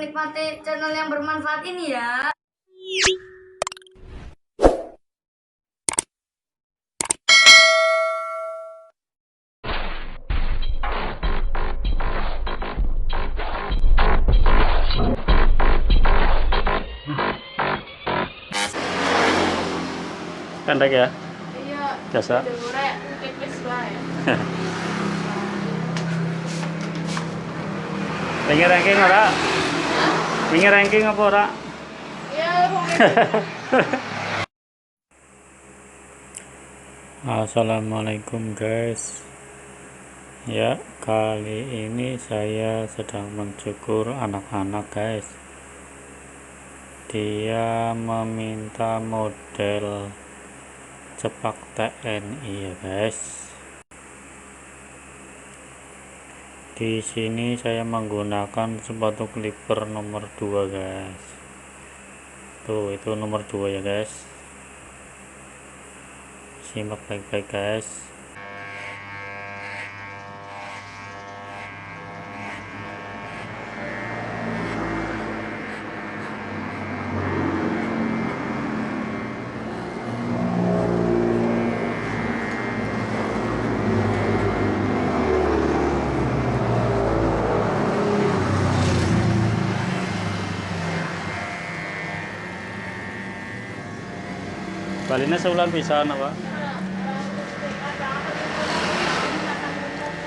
menikmati channel yang bermanfaat ini ya. Pendek ya? Iya. Biasa. Tipis lah ya. Pengen ranking ora? Pengen ranking apa ora? Iya, Assalamualaikum guys. Ya, kali ini saya sedang mencukur anak-anak guys. Dia meminta model cepak TNI ya guys. Di sini saya menggunakan sepatu clipper nomor 2 guys. Tuh, itu nomor 2 ya guys. Simak baik-baik guys. Baline seulan pisan apa?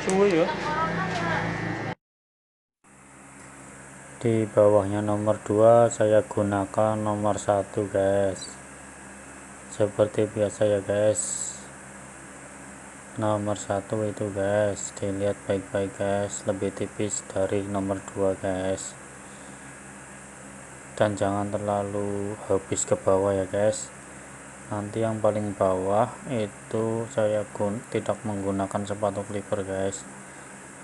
Suwi ya. Di bawahnya nomor 2 saya gunakan nomor 1 guys. Seperti biasa ya guys. Nomor 1 itu guys, dilihat baik-baik guys, lebih tipis dari nomor 2 guys. Dan jangan terlalu habis ke bawah ya guys. Nanti yang paling bawah itu saya tidak menggunakan sepatu clipper guys,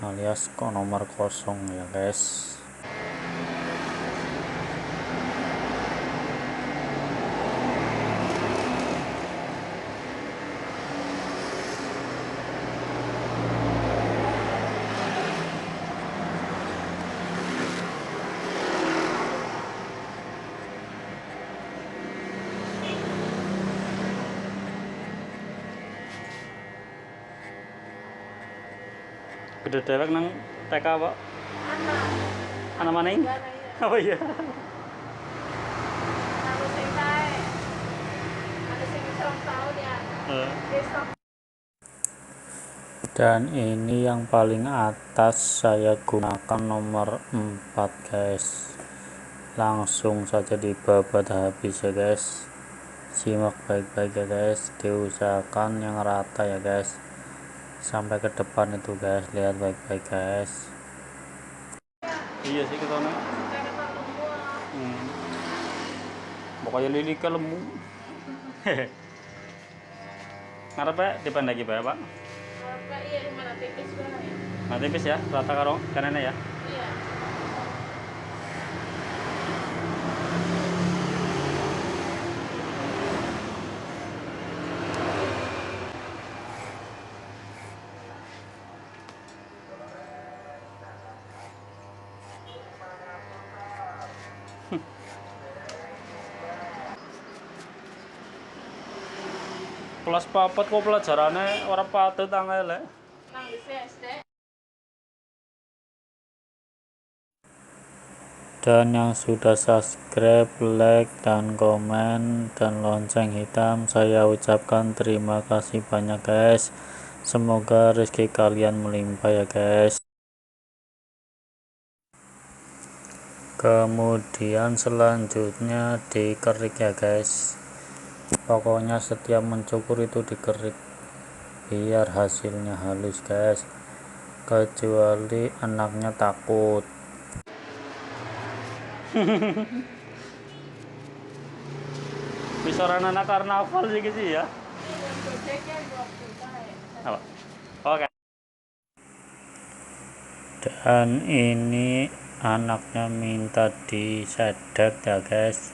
alias kok nomor 0 ya guys. Gede dewek nang TK apa? Anak mana ini? Oh iya. Dan ini yang paling atas saya gunakan nomor 4 guys. Langsung saja dibabat habis ya guys. Simak baik-baik ya guys, diusahakan yang rata ya guys, sampai ke depan itu guys, lihat baik-baik guys. Iya sih ketone. Pokoknya lili ke lemu. Ngarep ya dipendaki bae, Pak. Iya, mana tipis banget ya. Nah, tipis ya, rata karo kanene ya. Iya. Kelas papat kok pelajarannya ora patut angel. Nang di SD. Dan yang sudah subscribe, like, dan komen, dan lonceng hitam, saya ucapkan terima kasih banyak guys. Semoga rezeki kalian melimpah ya guys. Kemudian selanjutnya dikerik ya guys. Pokoknya setiap mencukur itu dikerik biar hasilnya halus guys, kecuali anaknya takut. Bisaran anak karnaval sih ya. Apa? Oke. Dan ini anaknya minta disedek ya guys,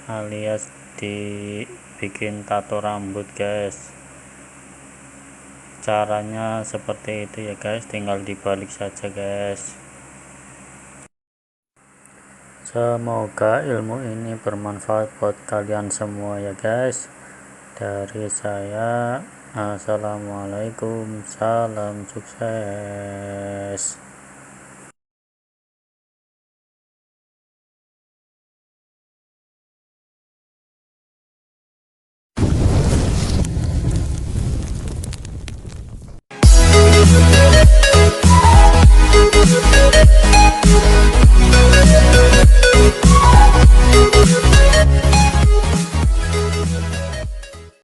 alias dibikin tato rambut guys. Caranya seperti itu ya guys, tinggal dibalik saja guys. Semoga ilmu ini bermanfaat buat kalian semua ya guys. Dari saya, assalamualaikum, salam sukses.